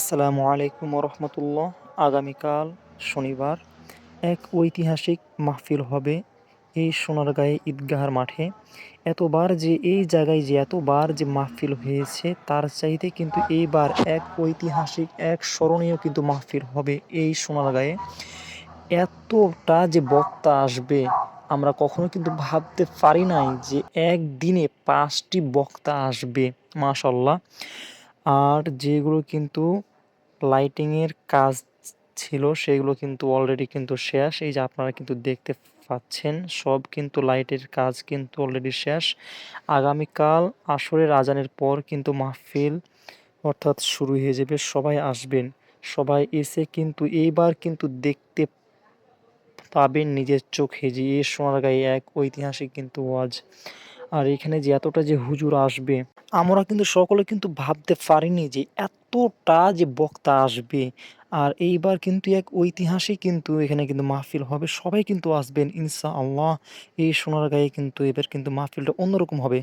আসসালামু আলাইকুম রহমতুল্লাহ। আগামীকাল শনিবার এক ঐতিহাসিক মাহফিল হবে এই সোনারগাঁয়ে ঈদগাহর মাঠে। এতবার যে মাহফিল হয়েছে তার চাইতে কিন্তু এইবার এক ঐতিহাসিক এক স্মরণীয় কিন্তু মাহফিল হবে এই সোনারগাঁয়ে। এতটা যে বক্তা আসবে আমরা কখনো কিন্তু ভাবতে পারি নাই যে একদিনে ৫টি বক্তা আসবে, মাশাল্লাহ। আর যেগুলো কিন্তু লাইটিংয়ের কাজ ছিল সেগুলো কিন্তু অলরেডি কিন্তু শেষ। এই যে আপনারা কিন্তু দেখতে পাচ্ছেন সব কিন্তু লাইটের কাজ কিন্তু অলরেডি শেষ। আগামীকাল আসরের আজানের পর কিন্তু মাহফিল অর্থাৎ শুরু হয়ে যাবে। সবাই আসবেন, সবাই এসে কিন্তু এইবার কিন্তু দেখতে পাবেন নিজের চোখে যে এ সোনারগাঁয়ে এক ঐতিহাসিক কিন্তু ওয়াজ। আর এখানে যে এতটা যে হুজুর আসবে আমরা কিন্তু সকলে কিন্তু ভাবতে পারিনি যে এতটা যে বক্তা আসবে। আর এইবার কিন্তু এক ঐতিহাসিক কিন্তু এখানে কিন্তু মাহফিল হবে, সবাই কিন্তু আসবেন ইনশাআল্লাহ। এই সোনারগাঁয়ে কিন্তু এবার কিন্তু মাহফিলটা অন্যরকম হবে।